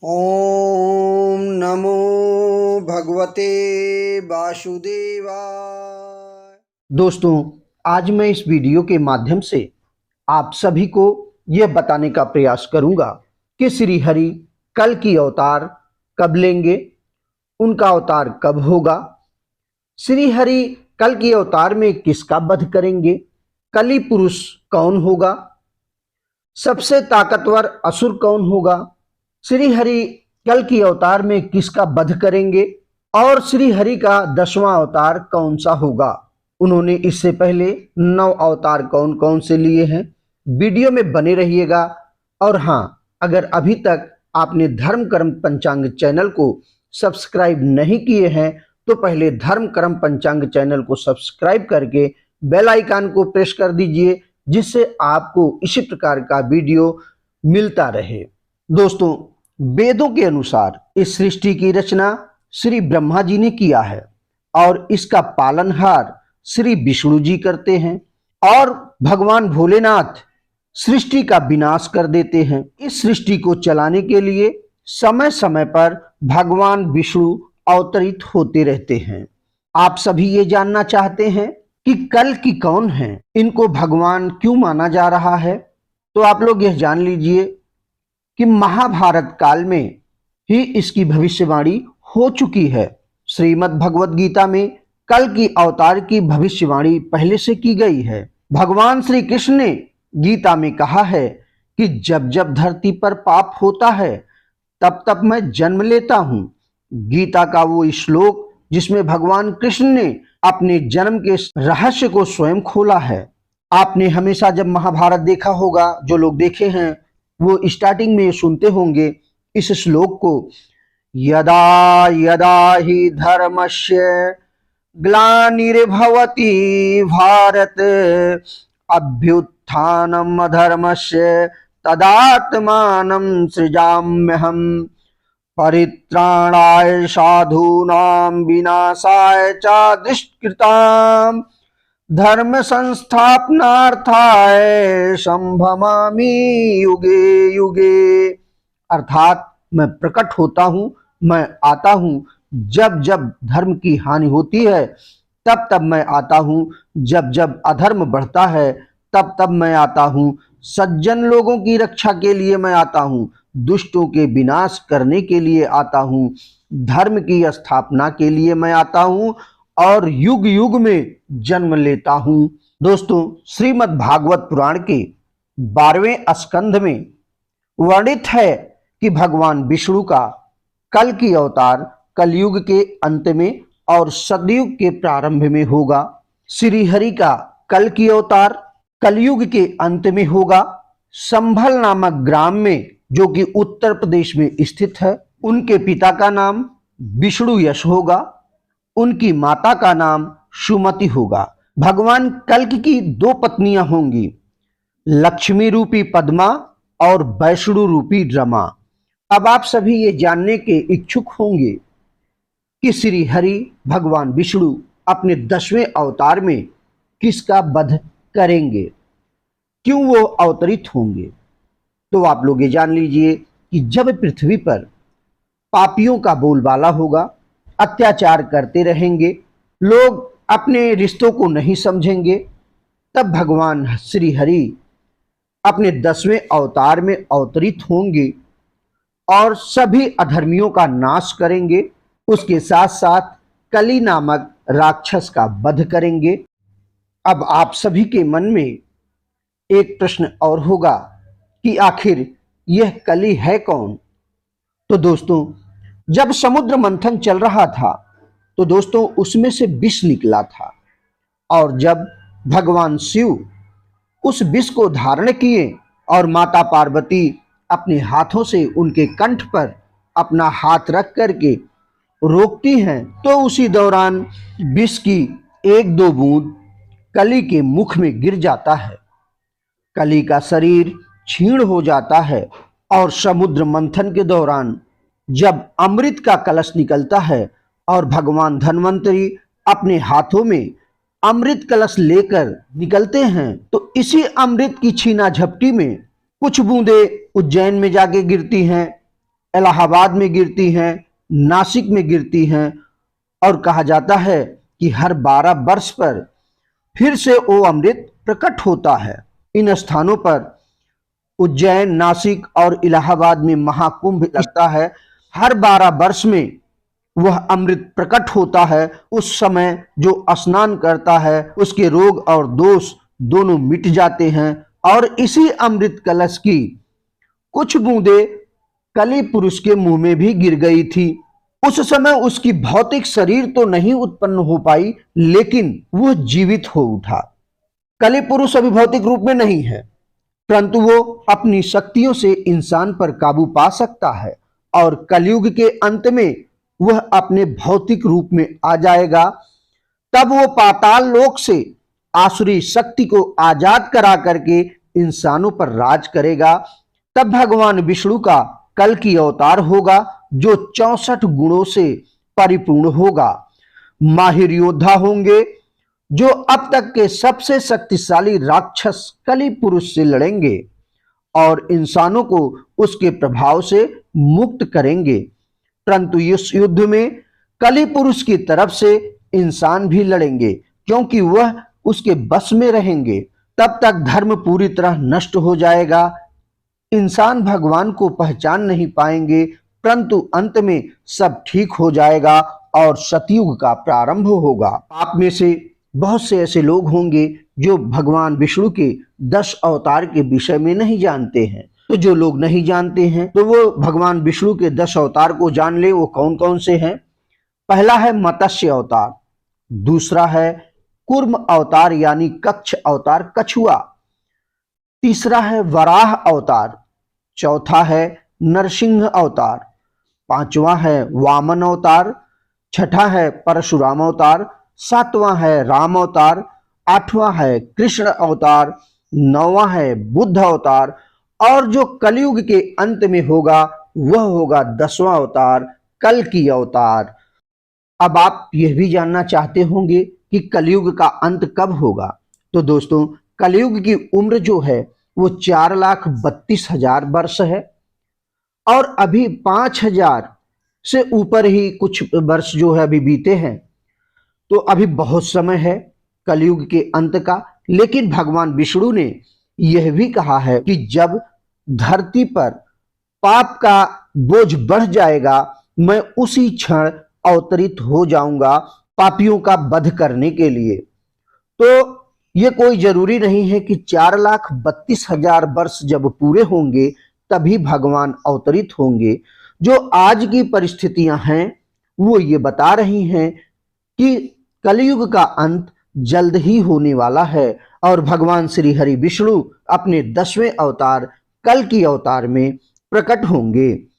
ओम नमो भगवते वासुदेवाय। दोस्तों, आज मैं इस वीडियो के माध्यम से आप सभी को यह बताने का प्रयास करूंगा कि श्री हरि कल की अवतार कब लेंगे, उनका अवतार कब होगा, श्री हरि कल की अवतार में किसका वध करेंगे, कली पुरुष कौन होगा, सबसे ताकतवर असुर कौन होगा, श्री हरि कल की अवतार में किसका वध करेंगे और श्री हरि का 10वां अवतार कौन सा होगा। उन्होंने इससे पहले 9 अवतार कौन कौन से लिए हैं। वीडियो में बने रहिएगा। और हाँ, अगर अभी तक आपने धर्म कर्म पंचांग चैनल को सब्सक्राइब नहीं किए हैं तो पहले धर्म कर्म पंचांग चैनल को सब्सक्राइब करके बेल आइकन को प्रेस कर दीजिए, जिससे आपको इसी प्रकार का वीडियो मिलता रहे। दोस्तों, वेदों के अनुसार इस सृष्टि की रचना श्री ब्रह्मा जी ने किया है और इसका पालनहार श्री विष्णु जी करते हैं और भगवान भोलेनाथ सृष्टि का विनाश कर देते हैं। इस सृष्टि को चलाने के लिए समय समय पर भगवान विष्णु अवतरित होते रहते हैं। आप सभी ये जानना चाहते हैं कि कल की कौन है, इनको भगवान क्यों माना जा रहा है। तो आप लोग यह जान लीजिए कि महाभारत काल में ही इसकी भविष्यवाणी हो चुकी है। श्रीमद् भगवद गीता में कल की अवतार की भविष्यवाणी पहले से की गई है। भगवान श्री कृष्ण ने गीता में कहा है कि जब जब धरती पर पाप होता है तब तब मैं जन्म लेता हूं। गीता का वो श्लोक जिसमें भगवान कृष्ण ने अपने जन्म के रहस्य को स्वयं खोला है। आपने हमेशा जब महाभारत देखा होगा, जो लोग देखे हैं वो स्टार्टिंग में सुनते होंगे इस श्लोक को, यदा यदा ही धर्मस्य ग्लानिर्भवति भारत अभ्युत्थानम् अधर्मस्य तदात्मानं सृजाम्यहम् परित्राणाय साधूनां विनाशाय च दुष्कृताम् धर्म संस्थापनार्थाय संभवामि युगे युगे। अर्थात मैं प्रकट होता हूं, मैं आता हूं जब जब धर्म की हानि होती है तब तब मैं आता हूं, जब जब अधर्म बढ़ता है तब तब मैं आता हूं, सज्जन लोगों की रक्षा के लिए मैं आता हूं, दुष्टों के विनाश करने के लिए आता हूं, धर्म की स्थापना के लिए मैं आता हूं और युग युग में जन्म लेता हूं। दोस्तों, श्रीमद् भागवत पुराण के 12वें स्कंध में वर्णित है कि भगवान विष्णु का कल की अवतार कलयुग के अंत में और सतयुग के प्रारंभ में होगा। श्री हरि का कल की अवतार कलयुग के अंत में होगा। संभल नामक ग्राम में, जो कि उत्तर प्रदेश में स्थित है, उनके पिता का नाम विष्णु यश होगा, उनकी माता का नाम सुमति होगा। भगवान कल्क की 2 पत्नियां होंगी, लक्ष्मी रूपी पद्मा और वैष्णु रूपी रमा। अब आप सभी ये जानने के इच्छुक होंगे कि श्री हरि भगवान विष्णु अपने 10वें अवतार में किसका वध करेंगे, क्यों वो अवतरित होंगे। तो आप लोग ये जान लीजिए कि जब पृथ्वी पर पापियों का बोलबाला होगा, अत्याचार करते रहेंगे, लोग अपने रिश्तों को नहीं समझेंगे, तब भगवान श्री हरि अपने 10वें अवतार में अवतरित होंगे और सभी अधर्मियों का नाश करेंगे। उसके साथ साथ कली नामक राक्षस का वध करेंगे। अब आप सभी के मन में एक प्रश्न और होगा कि आखिर यह कली है कौन। तो दोस्तों, जब समुद्र मंथन चल रहा था तो दोस्तों उसमें से विष निकला था और जब भगवान शिव उस विष को धारण किए और माता पार्वती अपने हाथों से उनके कंठ पर अपना हाथ रख करके रोकती हैं, तो उसी दौरान विष की 1-2 बूंद कली के मुख में गिर जाता है। कली का शरीर क्षीण हो जाता है और समुद्र मंथन के दौरान जब अमृत का कलश निकलता है और भगवान धन्वंतरी अपने हाथों में अमृत कलश लेकर निकलते हैं, तो इसी अमृत की छीना झपटी में कुछ बूंदें उज्जैन में जाके गिरती हैं, इलाहाबाद में गिरती हैं, नासिक में गिरती हैं और कहा जाता है कि हर 12 वर्ष पर फिर से वो अमृत प्रकट होता है। इन स्थानों पर उज्जैन, नासिक और इलाहाबाद में महाकुंभ लगता है। हर 12 वर्ष में वह अमृत प्रकट होता है। उस समय जो स्नान करता है उसके रोग और दोष दोनों मिट जाते हैं। और इसी अमृत कलश की कुछ बूंदें कली पुरुष के मुंह में भी गिर गई थी। उस समय उसकी भौतिक शरीर तो नहीं उत्पन्न हो पाई, लेकिन वह जीवित हो उठा। कली पुरुष अभी भौतिक रूप में नहीं है, परंतु वो अपनी शक्तियों से इंसान पर काबू पा सकता है और कलयुग के अंत में वह अपने भौतिक रूप में आ जाएगा। तब वो पाताल लोक से आसुरी शक्ति को आजाद करा करके इंसानों पर राज करेगा। तब भगवान विष्णु का कल की अवतार होगा जो 64 गुणों से परिपूर्ण होगा। माहिर योद्धा होंगे जो अब तक के सबसे शक्तिशाली राक्षस कली पुरुष से लड़ेंगे और इंसानों को उसके प्रभाव से मुक्त करेंगे। परंतु इस युद्ध में कली पुरुष की तरफ से इंसान भी लड़ेंगे, क्योंकि वह उसके बस में रहेंगे। तब तक धर्म पूरी तरह नष्ट हो जाएगा। इंसान भगवान को पहचान नहीं पाएंगे, परंतु अंत में सब ठीक हो जाएगा और सतयुग का प्रारंभ होगा। आप में से बहुत से ऐसे लोग होंगे जो भगवान विष्णु के 10 अवतार के विषय में नहीं जानते हैं। तो जो लोग नहीं जानते हैं तो वो भगवान विष्णु के 10 अवतार को जान ले। वो कौन कौन से हैं? पहला है मत्स्य अवतार, दूसरा है कूर्म अवतार यानी कच्छ अवतार कछुआ, तीसरा है वराह अवतार, चौथा है नरसिंह अवतार, पांचवा है वामन अवतार, छठा है परशुराम अवतार, सातवां है राम अवतार, आठवां है कृष्ण अवतार, नौवां है बुद्ध अवतार और जो कलयुग के अंत में होगा वह होगा 10वां अवतार कल की अवतार। अब आप यह भी जानना चाहते होंगे कि कलयुग का अंत कब होगा। तो दोस्तों, कलयुग की उम्र जो है वो 4,32,000 वर्ष है और अभी 5,000 से ऊपर ही कुछ वर्ष जो है अभी बीते हैं। तो अभी बहुत समय है कलयुग के अंत का। लेकिन भगवान विष्णु ने यह भी कहा है कि जब धरती पर पाप का बोझ बढ़ जाएगा, मैं उसी क्षण अवतरित हो जाऊंगा पापियों का वध करने के लिए। तो ये कोई जरूरी नहीं है कि 4,32,000 वर्ष जब पूरे होंगे तभी भगवान अवतरित होंगे। जो आज की परिस्थितियां हैं वो ये बता रही हैं कि कलयुग का अंत जल्द ही होने वाला है और भगवान श्री हरि विष्णु अपने 10वें अवतार कल की अवतार में प्रकट होंगे।